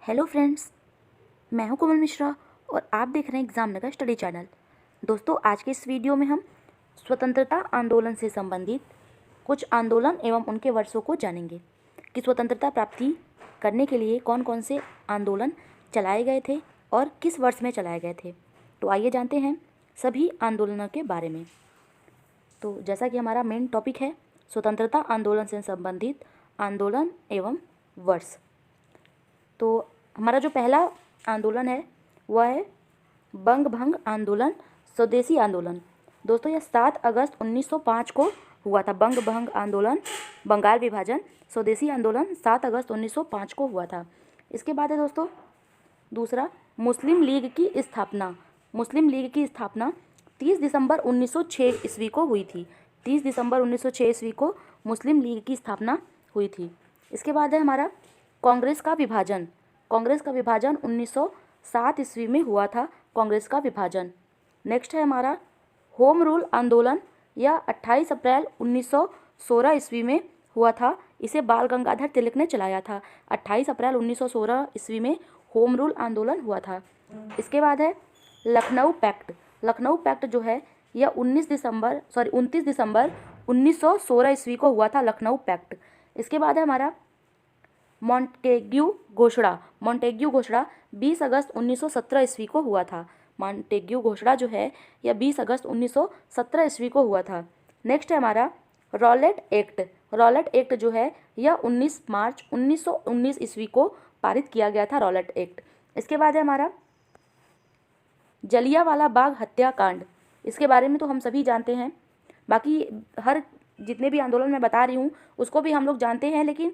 Hello friends, मैं हूं कोमल मिश्रा और आप देख रहे हैं एग्जाम नगर स्टडी चैनल। दोस्तों, आज के इस वीडियो में हम स्वतंत्रता आंदोलन से संबंधित कुछ आंदोलन एवं उनके वर्षों को जानेंगे कि स्वतंत्रता प्राप्ति करने के लिए कौन कौन से आंदोलन चलाए गए थे और किस वर्ष में चलाए गए थे। तो आइए जानते हैं सभी आंदोलनों के बारे में। तो जैसा कि हमारा मेन टॉपिक है स्वतंत्रता आंदोलन से संबंधित आंदोलन एवं वर्ष, तो हमारा जो पहला आंदोलन है वह है बंग भंग आंदोलन, स्वदेशी आंदोलन। दोस्तों, यह 7 अगस्त 1905 को हुआ था। बंग भंग आंदोलन, बंगाल विभाजन, स्वदेशी आंदोलन 7 अगस्त 1905 को हुआ था। इसके बाद है दोस्तों दूसरा मुस्लिम लीग की स्थापना। मुस्लिम लीग की स्थापना 30 दिसंबर 1906 ईस्वी को हुई थी। 30 दिसंबर 1906 ईस्वी को मुस्लिम लीग की स्थापना हुई थी। इसके बाद है हमारा कांग्रेस का विभाजन। कांग्रेस का विभाजन 1907 ईस्वी में हुआ था। कांग्रेस का विभाजन। नेक्स्ट है हमारा होम रूल आंदोलन, यह 28 अप्रैल 1916 ईस्वी में हुआ था। इसे बाल गंगाधर तिलक ने चलाया था। 28 अप्रैल 1916 ईस्वी में होम रूल आंदोलन हुआ था। इसके बाद है लखनऊ पैक्ट। लखनऊ पैक्ट जो है यह 29 दिसंबर 1916 ईस्वी को हुआ था, लखनऊ पैक्ट। इसके बाद है हमारा मॉन्टेग्यू घोषणा। मॉन्टेग्यू घोषणा 20 अगस्त 1917 ईस्वी को हुआ था। मॉन्टेग्यू घोषणा जो है यह 20 अगस्त 1917 ईस्वी को हुआ था। नेक्स्ट है हमारा रॉलेट एक्ट। रॉलेट एक्ट जो है यह 19 मार्च 1919 ईस्वी को पारित किया गया था, रॉलेट एक्ट। इसके बाद है हमारा जलियांवाला बाग हत्याकांड। इसके बारे में तो हम सभी जानते हैं, बाकी हर जितने भी आंदोलन मैं बता रही हूँ उसको भी हम लोग जानते हैं, लेकिन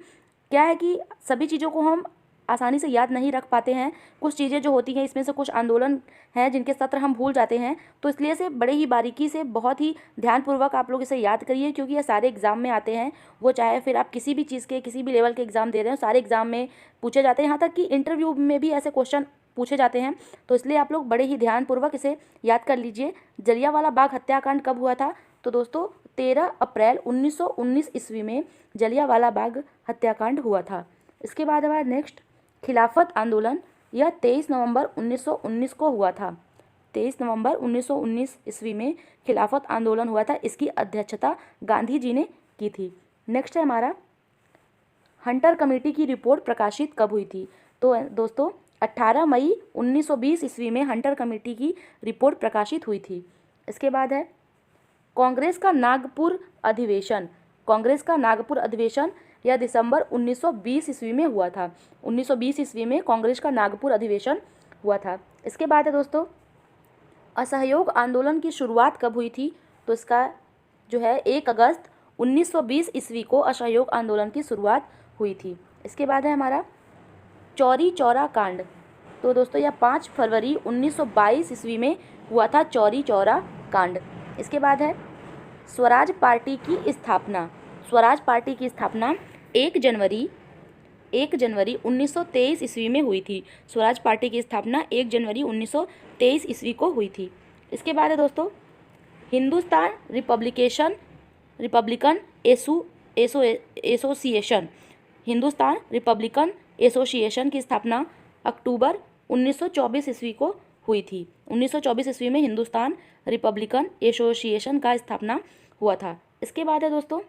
क्या है कि सभी चीज़ों को हम आसानी से याद नहीं रख पाते हैं। कुछ चीज़ें जो होती हैं, इसमें से कुछ आंदोलन हैं जिनके सत्र हम भूल जाते हैं, तो इसलिए से बड़े ही बारीकी से, बहुत ही ध्यानपूर्वक आप लोग इसे याद करिए, क्योंकि ये सारे एग्जाम में आते हैं। वो चाहे फिर आप किसी भी चीज़ के, किसी भी लेवल के एग्जाम दे रहे हो, सारे एग्जाम में पूछे जाते हैं। यहाँ तक कि इंटरव्यू में भी ऐसे क्वेश्चन पूछे जाते हैं, तो इसलिए आप लोग बड़े ही ध्यानपूर्वक इसे याद कर लीजिए। जलियांवाला बाग हत्याकांड कब हुआ था? तो दोस्तों 13 अप्रैल 1919 ईस्वी में जलियांवाला बाग हत्याकांड हुआ था। इसके बाद हमारा नेक्स्ट खिलाफत आंदोलन, यह 23 नवंबर 1919 को हुआ था। 23 नवंबर 1919 ईस्वी में खिलाफत आंदोलन हुआ था। इसकी अध्यक्षता गांधी जी ने की थी। नेक्स्ट है हमारा हंटर कमेटी की रिपोर्ट प्रकाशित कब हुई थी? तो दोस्तों 18 मई 1920 ईस्वी में हंटर कमेटी की रिपोर्ट प्रकाशित हुई थी। इसके बाद है कांग्रेस का नागपुर अधिवेशन। कांग्रेस का नागपुर अधिवेशन यह दिसंबर 1920 ईस्वी में हुआ था। 1920 ईस्वी में कांग्रेस का नागपुर अधिवेशन हुआ था। इसके बाद है दोस्तों असहयोग आंदोलन की शुरुआत कब हुई थी? तो इसका जो है 1 अगस्त 1920 ईस्वी को असहयोग आंदोलन की शुरुआत हुई थी। इसके बाद है हमारा चौरी चौरा कांड। तो दोस्तों यह 5 फरवरी 1922 ईस्वी में हुआ था, चौरी चौरा कांड। इसके बाद है स्वराज पार्टी की स्थापना। स्वराज पार्टी की स्थापना 1 जनवरी 1923 ईस्वी में हुई थी। स्वराज पार्टी की स्थापना 1 जनवरी 1923 ईस्वी को हुई थी। इसके बाद है दोस्तों Hindustan Republican association. Hindustan Republican association की स्थापना अक्टूबर 1924 ईस्वी को हुई थी। 1924 ईस्वी में हिंदुस्तान रिपब्लिकन एसोसिएशन का स्थापना हुआ था। इसके बाद है दोस्तों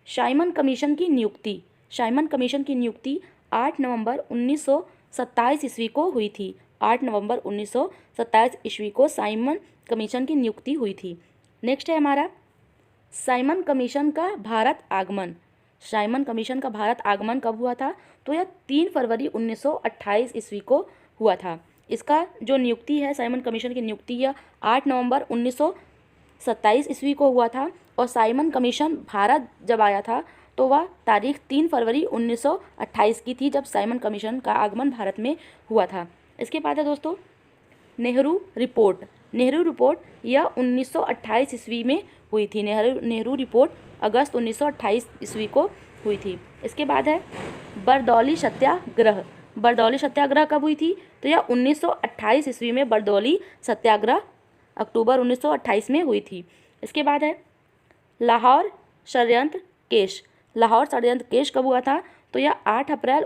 साइमन कमीशन की नियुक्ति। साइमन कमीशन की नियुक्ति 8 नवंबर 1927 ईस्वी को हुई थी। 8 नवंबर 1927 ईस्वी को साइमन कमीशन की नियुक्ति हुई थी। नेक्स्ट है हमारा साइमन कमीशन का भारत आगमन। साइमन कमीशन का भारत आगमन कब हुआ था? तो यह 3 फरवरी 1928 ईस्वी को हुआ था। इसका जो नियुक्ति है, साइमन कमीशन की नियुक्ति यह 8 नवंबर 1927 ईस्वी को हुआ था, और साइमन कमीशन भारत जब आया था तो वह तारीख 3 फरवरी 1928 की थी, जब साइमन कमीशन का आगमन भारत में हुआ था। इसके बाद है दोस्तों नेहरू रिपोर्ट। नेहरू रिपोर्ट यह 1928 ईस्वी में हुई थी। नेहरू रिपोर्ट अगस्त 1928 ईस्वी को हुई थी। इसके बाद है बरदौली सत्याग्रह। बरदौली सत्याग्रह कब हुई थी? तो यह 1928 ईस्वी में बरदौली सत्याग्रह अक्टूबर 1928 में हुई थी। इसके बाद है लाहौर षड्यंत्र केस। लाहौर षड्यंत्र केस कब हुआ था? तो यह 8 अप्रैल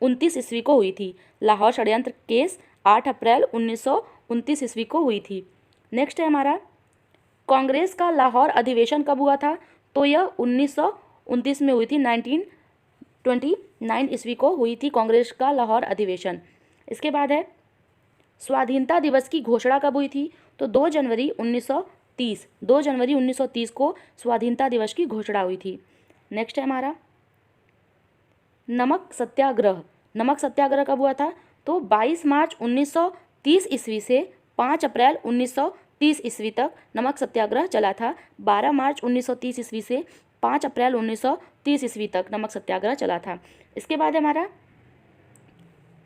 1929 ईस्वी को हुई थी। लाहौर षड्यंत्र केस 8 अप्रैल 1929 ईस्वी को हुई थी। नेक्स्ट है हमारा कांग्रेस का लाहौर अधिवेशन कब हुआ था? तो यह 1929 में हुई थी। 1929 ईस्वी को हुई थी कांग्रेस का लाहौर अधिवेशन। इसके बाद है स्वाधीनता दिवस की घोषणा कब हुई थी? तो 2 जनवरी 1930 को स्वाधीनता दिवस की घोषणा हुई थी। नेक्स्ट है हमारा नमक सत्याग्रह। नमक सत्याग्रह कब हुआ था? तो 22 मार्च 1930 ईस्वी से 5 अप्रैल 1930 ईस्वी तक नमक सत्याग्रह चला था। 12 मार्च 1930 ईस्वी से 5 अप्रैल 1930 ईस्वी तक नमक सत्याग्रह चला था। इसके बाद हमारा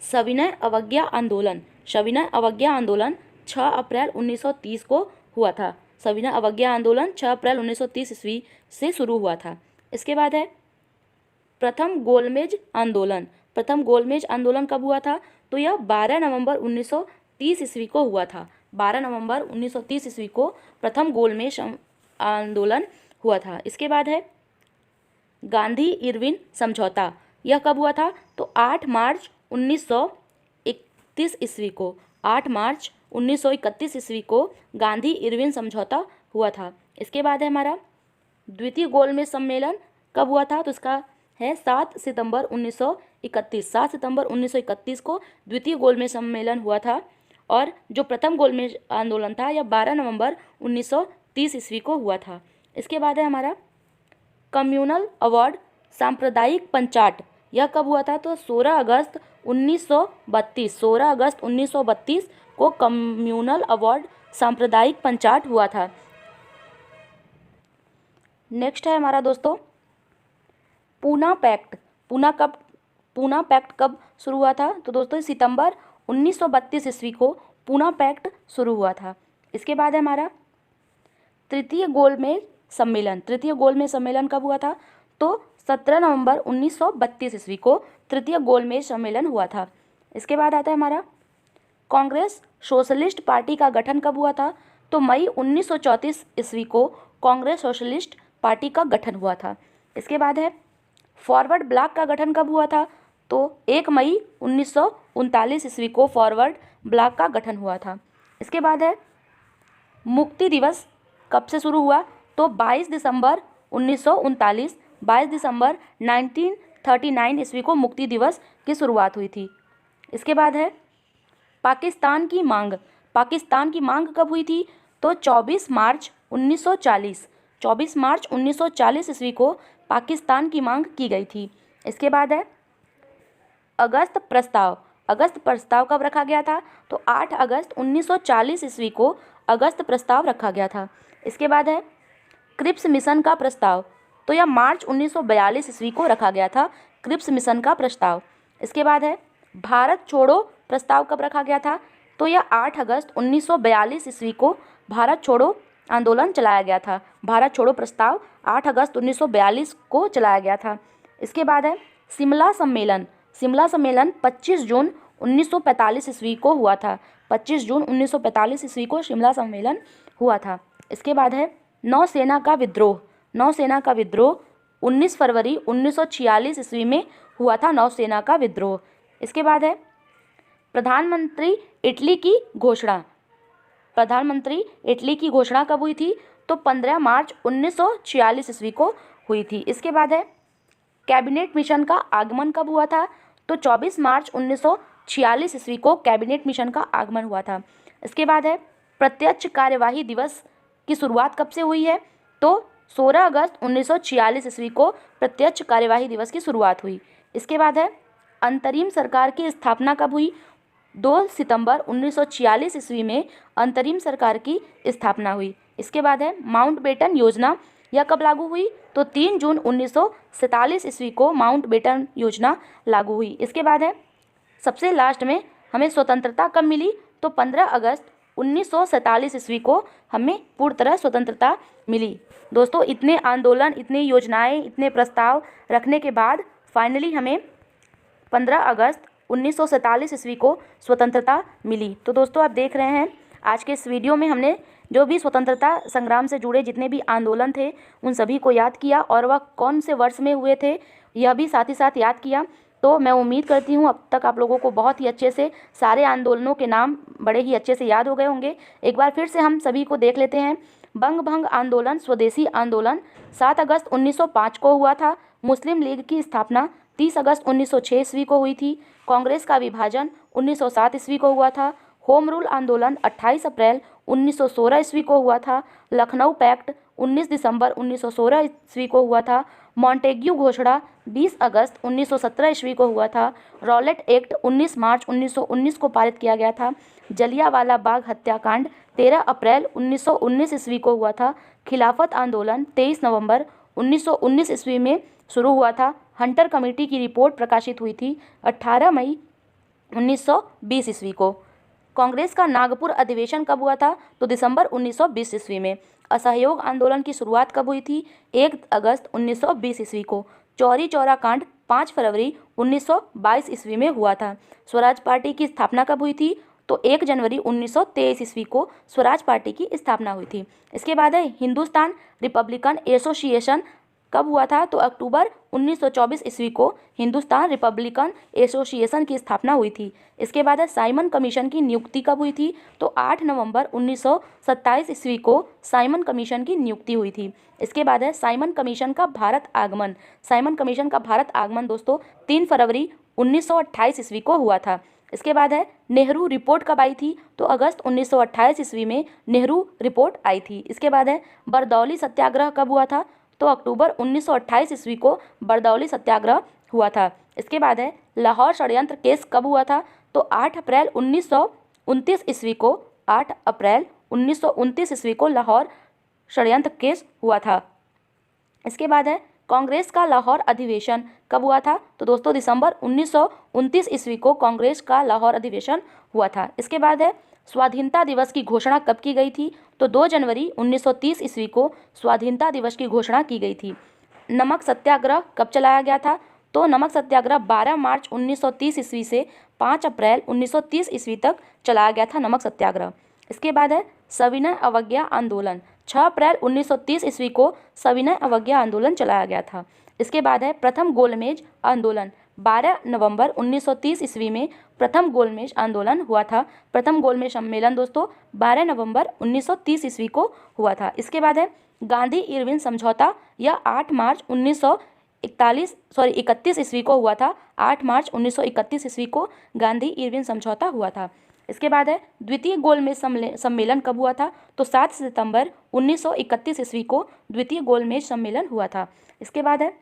सविनय अवज्ञा आंदोलन। सविनय अवज्ञा आंदोलन 6 अप्रैल 1930 को हुआ था। सविनय अवज्ञा आंदोलन 6 अप्रैल 1930 ईस्वी से शुरू हुआ था। इसके बाद है प्रथम गोलमेज आंदोलन। प्रथम गोलमेज आंदोलन कब हुआ था? तो यह 12 नवंबर 1930 ईस्वी को हुआ था। 12 नवंबर 1930 ईस्वी को प्रथम गोलमेज आंदोलन हुआ था। इसके बाद है गांधी इरविन समझौता। यह कब हुआ था? तो 8 मार्च 1931 ईस्वी को 8 मार्च 1931 ईस्वी को गांधी इरविन समझौता हुआ था। इसके बाद है हमारा द्वितीय गोलमेज सम्मेलन कब हुआ था? तो इसका है 7 सितंबर 1931। 7 सितंबर 1931 को द्वितीय गोलमेज सम्मेलन हुआ था। और जो प्रथम गोलमेज आंदोलन था यह 12 नवंबर 1930 ईस्वी को हुआ था। इसके बाद है हमारा कम्युनल अवार्ड सांप्रदायिक पंचाट। यह कब हुआ था? तो 16 अगस्त 1932। 16 अगस्त 1932 को कम्युनल अवार्ड सांप्रदायिक पंचाट हुआ था। नेक्स्ट है हमारा दोस्तों पूना पैक्ट। पूना पैक्ट कब शुरू हुआ था? तो दोस्तों सितंबर 1932 ईस्वी को पूना पैक्ट शुरू हुआ था। इसके बाद है हमारा तृतीय गोलमेज सम्मेलन। तृतीय गोलमेज सम्मेलन कब हुआ था? तो 17 नवंबर 1932 ईस्वी को तृतीय गोलमेज सम्मेलन हुआ था। इसके बाद आता है हमारा कांग्रेस सोशलिस्ट पार्टी का गठन कब हुआ था? तो मई 1934 ईस्वी को कांग्रेस सोशलिस्ट पार्टी का गठन हुआ था। इसके बाद है फॉरवर्ड ब्लॉक का गठन कब हुआ था? तो 1 मई 1939 ईस्वी को फॉरवर्ड ब्लॉक का गठन हुआ था। इसके बाद है मुक्ति दिवस कब से शुरू हुआ? तो 22 दिसंबर 1939। 22 दिसंबर 1939 ईस्वी को मुक्ति दिवस की शुरुआत हुई थी। इसके बाद है पाकिस्तान की मांग। पाकिस्तान की मांग कब हुई थी? तो 24 मार्च 1940। 24 मार्च 1940 ईस्वी को पाकिस्तान की मांग की गई थी। इसके बाद है अगस्त प्रस्ताव। अगस्त प्रस्ताव कब रखा गया था? तो 8 अगस्त 1940 ईस्वी को अगस्त प्रस्ताव रखा गया था। इसके बाद है क्रिप्स मिशन का प्रस्ताव। तो यह मार्च 1942 ईस्वी को रखा गया था क्रिप्स मिशन का प्रस्ताव। इसके बाद है भारत छोड़ो प्रस्ताव कब रखा गया था? तो यह 8 अगस्त 1942 ईस्वी को भारत छोड़ो आंदोलन चलाया गया था। भारत छोड़ो प्रस्ताव 8 अगस्त 1942 को चलाया गया था। इसके बाद है शिमला सम्मेलन। शिमला सम्मेलन 25 जून 1945 ईस्वी को हुआ था। 25 जून 1945 ईस्वी को शिमला सम्मेलन हुआ था। इसके बाद है नौसेना का विद्रोह। नौसेना का विद्रोह 19 फरवरी 1946 ईस्वी में हुआ था नौसेना का विद्रोह। इसके बाद है प्रधानमंत्री इटली की घोषणा। प्रधानमंत्री इटली की घोषणा कब हुई थी? तो 15 मार्च 1946 ईस्वी को हुई थी। इसके बाद है कैबिनेट मिशन का आगमन कब हुआ था? तो 24 मार्च 1946 ईस्वी को कैबिनेट मिशन का आगमन हुआ था। इसके बाद है प्रत्यक्ष कार्यवाही दिवस की शुरुआत कब से हुई है? तो 16 अगस्त 1946 ईस्वी को प्रत्यक्ष कार्यवाही दिवस की शुरुआत हुई। इसके बाद है अंतरिम सरकार की स्थापना कब हुई? 2 सितंबर 1946 ईस्वी में अंतरिम सरकार की स्थापना हुई। इसके बाद है माउंटबेटन योजना। यह कब लागू हुई? तो 3 जून 1947 ईस्वी को माउंटबेटन योजना लागू हुई। इसके बाद है सबसे लास्ट में हमें स्वतंत्रता कब मिली? तो 15 अगस्त 1947 ईस्वी को हमें पूर्ण तरह स्वतंत्रता मिली। दोस्तों इतने आंदोलन, इतनी योजनाएं, इतने प्रस्ताव रखने के बाद फाइनली हमें 15 अगस्त 1947 ईस्वी को स्वतंत्रता मिली। तो दोस्तों आप देख रहे हैं आज के इस वीडियो में हमने जो भी स्वतंत्रता संग्राम से जुड़े जितने भी आंदोलन थे उन सभी को याद किया और वह कौन से वर्ष में हुए थे यह भी साथ ही साथ याद किया। तो मैं उम्मीद करती हूँ अब तक आप लोगों को बहुत ही अच्छे से सारे आंदोलनों के नाम बड़े ही अच्छे से याद हो गए होंगे। एक बार फिर से हम सभी को देख लेते हैं। बंग भंग आंदोलन, स्वदेशी आंदोलन 7 अगस्त 1905 को हुआ था। मुस्लिम लीग की स्थापना 30 अगस्त 1906 ईस्वी को हुई थी। कांग्रेस का विभाजन 1907 ईस्वी को हुआ था। होम रूल आंदोलन 28 अप्रैल 1916 ईस्वी को हुआ था। लखनऊ पैक्ट 19 दिसंबर 1916 ईस्वी को हुआ था। मॉन्टेग्यू घोषणा 20 अगस्त 1917 ईस्वी को हुआ था। रॉलेट एक्ट 19 मार्च 1919 को पारित किया गया था। जलियांवाला बाग हत्याकांड 13 अप्रैल 1919 ईस्वी को हुआ था। खिलाफत आंदोलन 23 नवंबर 1919 ईस्वी में शुरू हुआ था। हंटर कमेटी की रिपोर्ट प्रकाशित हुई थी 18 मई 1920 ईस्वी को। कांग्रेस का नागपुर अधिवेशन कब हुआ था? तो दिसंबर 1920 ईस्वी में। असहयोग आंदोलन की शुरुआत कब हुई थी? 1 अगस्त 1920 ईस्वी को। चौरी चौरा कांड 5 फरवरी 1922 ईस्वी में हुआ था। स्वराज पार्टी की स्थापना कब हुई थी? तो 1 जनवरी 1923 ईस्वी को स्वराज पार्टी की स्थापना हुई थी। इसके बाद है हिंदुस्तान रिपब्लिकन एसोसिएशन कब हुआ था? तो अक्टूबर 1924 ईस्वी को हिंदुस्तान रिपब्लिकन एसोसिएशन की स्थापना हुई थी। इसके बाद है साइमन कमीशन की नियुक्ति कब हुई थी? तो 8 नवंबर 1927 ईस्वी को साइमन कमीशन की नियुक्ति हुई थी। इसके बाद है साइमन कमीशन का भारत आगमन। साइमन कमीशन का भारत आगमन दोस्तों 3 फरवरी 1928 ईस्वी को हुआ था। इसके बाद है नेहरू रिपोर्ट कब आई थी? तो अगस्त 1928 ईस्वी में नेहरू रिपोर्ट आई थी। इसके बाद है बरदौली सत्याग्रह कब हुआ था? तो अक्टूबर 1928 ईस्वी को बरदौली सत्याग्रह हुआ था। इसके बाद है लाहौर षड्यंत्र केस कब हुआ था? तो 8 अप्रैल 1929 ईस्वी को 8 अप्रैल 1929 ईस्वी को लाहौर षड्यंत्र केस हुआ था। इसके बाद है कांग्रेस का लाहौर अधिवेशन कब हुआ था? तो दोस्तों दिसंबर 1929 ईस्वी को कांग्रेस का लाहौर अधिवेशन हुआ था। इसके बाद है स्वाधीनता दिवस की घोषणा कब की गई थी? तो 2 जनवरी 1930 ईस्वी को स्वाधीनता दिवस की घोषणा की गई थी। नमक सत्याग्रह कब चलाया गया था? तो नमक सत्याग्रह 12 मार्च 1930 ईस्वी से 5 अप्रैल 1930 ईस्वी तक चलाया गया था नमक सत्याग्रह। इसके बाद है सविनय अवज्ञा आंदोलन 6 अप्रैल 1930 ईस्वी को सविनय अवज्ञा आंदोलन चलाया गया था। इसके बाद है प्रथम गोलमेज आंदोलन 12 नवंबर 1930 ईस्वी में प्रथम गोलमेज आंदोलन हुआ था। प्रथम गोलमेज सम्मेलन दोस्तों 12 नवंबर 1930 ईस्वी को हुआ था। इसके बाद है गांधी इरविन समझौता, यह 8 मार्च 1931 ईस्वी को हुआ था। 8 मार्च 1931 ईस्वी को गांधी इरविन समझौता हुआ था। इसके बाद है द्वितीय गोलमेज सम्मेलन कब हुआ था? तो 7 सितंबर 1931 ईस्वी को द्वितीय गोलमेज सम्मेलन हुआ था। इसके बाद है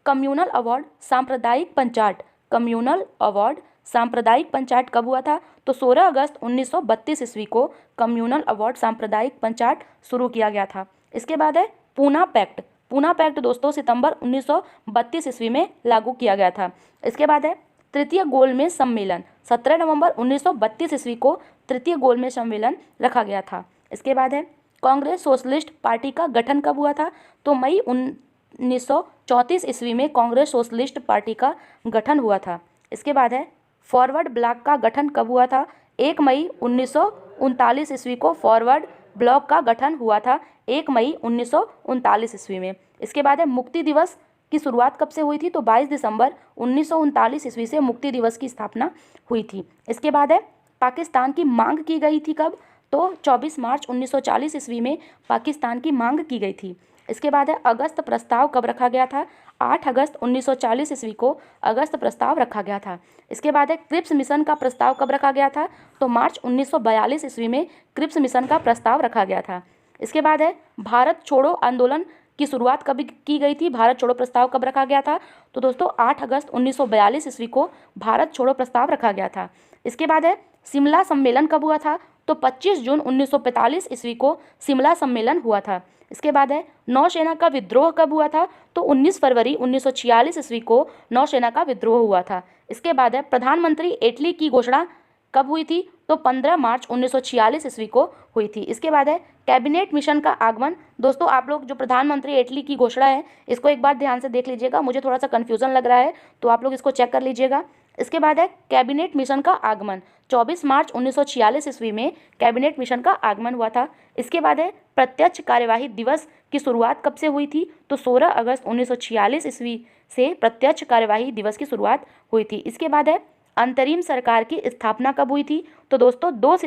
कम्युनल अवार्ड सांप्रदायिक पंचाट। कम्युनल अवार्ड सांप्रदायिक पंचाट कब हुआ था? तो 16 अगस्त 1932 ईस्वी को कम्युनल अवार्ड सांप्रदायिक पंचाट शुरू किया गया था। इसके बाद है पूना पैक्ट। पूना पैक्ट दोस्तों सितंबर 1932 ईस्वी में लागू किया गया था। इसके बाद है तृतीय गोलमेज सम्मेलन 17 नवंबर 1932 ईस्वी को तृतीय गोलमेज सम्मेलन रखा गया था। इसके बाद है कांग्रेस सोशलिस्ट पार्टी का गठन कब हुआ था? तो मई 1934 ईस्वी में कांग्रेस सोशलिस्ट पार्टी का गठन हुआ था। इसके बाद है फॉरवर्ड ब्लॉक का गठन कब हुआ था? 1 मई 1939 ईस्वी को फॉरवर्ड ब्लॉक का गठन हुआ था 1 मई 1939 ईस्वी में। इसके बाद है मुक्ति दिवस की शुरुआत कब से हुई थी? तो 22 दिसंबर 1939 ईस्वी से मुक्ति दिवस की स्थापना हुई थी। इसके बाद है पाकिस्तान की मांग की गई थी कब? तो 24 मार्च 1940 ईस्वी में पाकिस्तान की मांग की गई थी। इसके बाद है अगस्त प्रस्ताव कब रखा गया था? 8 अगस्त 1940 ईस्वी को अगस्त प्रस्ताव रखा गया था। इसके बाद है क्रिप्स मिशन का प्रस्ताव कब रखा गया था? तो मार्च 1942 ईस्वी में क्रिप्स मिशन का प्रस्ताव रखा गया था। इसके बाद है भारत छोड़ो आंदोलन की शुरुआत कब की गई थी? भारत छोड़ो प्रस्ताव कब रखा गया था? तो दोस्तों 8 अगस्त 1942 ईस्वी को भारत छोड़ो प्रस्ताव रखा गया था। इसके बाद है शिमला सम्मेलन कब हुआ था? तो 25 जून 1945 ईस्वी को शिमला सम्मेलन हुआ था। इसके बाद है नौसेना का विद्रोह कब हुआ था? तो 19 फरवरी 1946 ईस्वी को नौसेना का विद्रोह हुआ था। इसके बाद है प्रधानमंत्री इटली की घोषणा कब हुई थी? तो 15 मार्च 1946 ईस्वी को हुई थी। इसके बाद है कैबिनेट मिशन का आगमन। दोस्तों आप लोग जो प्रधानमंत्री इटली की घोषणा है इसको एक बार ध्यान से देख लीजिएगा, मुझे थोड़ा सा कन्फ्यूजन लग रहा है तो आप लोग इसको चेक कर लीजिएगा। इसके बाद है कैबिनेट मिशन का आगमन 24 मार्च 1946 ईस्वी में कैबिनेट मिशन का आगमन हुआ था। इसके बाद है प्रत्यक्ष कार्यवाही दिवस की शुरुआत कब से हुई थी? तो 16 अगस्त 1946 ईस्वी से प्रत्यक्ष कार्यवाही दिवस की शुरुआत हुई थी। इसके बाद है अंतरिम सरकार की स्थापना कब हुई थी? तो दोस्तों 2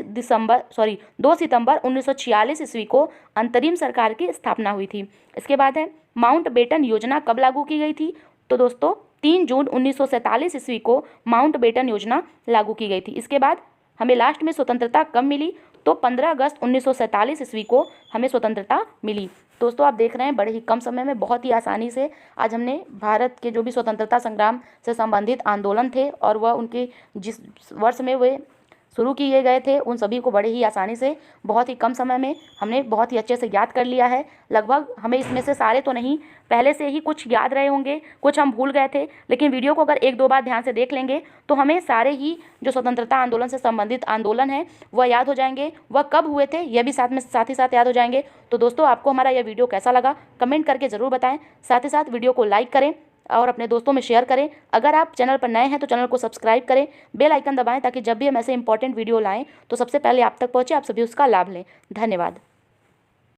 सितंबर 1946 ईस्वी को अंतरिम सरकार की स्थापना हुई थी। इसके बाद है माउंटबेटन योजना कब लागू की गई थी? तो दोस्तों 3 जून 1947 ईस्वी को माउंटबेटन योजना लागू की गई थी। इसके बाद हमें लास्ट में स्वतंत्रता कब मिली? तो 15 अगस्त 1947 ईस्वी को हमें स्वतंत्रता मिली। दोस्तों आप देख रहे हैं बड़े ही कम समय में बहुत ही आसानी से आज हमने भारत के जो भी स्वतंत्रता संग्राम से संबंधित आंदोलन थे और वह उनके जिस वर्ष में वे शुरू किए गए थे उन सभी को बड़े ही आसानी से बहुत ही कम समय में हमने बहुत ही अच्छे से याद कर लिया है। लगभग हमें इसमें से सारे तो नहीं, पहले से ही कुछ याद रहे होंगे, कुछ हम भूल गए थे, लेकिन वीडियो को अगर 1-2 बार ध्यान से देख लेंगे तो हमें सारे ही जो स्वतंत्रता आंदोलन से संबंधित आंदोलन है वह याद हो जाएंगे, वह कब हुए थे यह भी साथ ही साथ याद हो जाएंगे। तो दोस्तों आपको हमारा यह वीडियो कैसा लगा कमेंट करके ज़रूर बताएं। साथ ही साथ वीडियो को लाइक करें और अपने दोस्तों में शेयर करें। अगर आप चैनल पर नए हैं तो चैनल को सब्सक्राइब करें, बेल आइकन दबाएं ताकि जब भी हम ऐसे इंपॉर्टेंट वीडियो लाएं तो सबसे पहले आप तक पहुंचे, आप सभी उसका लाभ लें। धन्यवाद।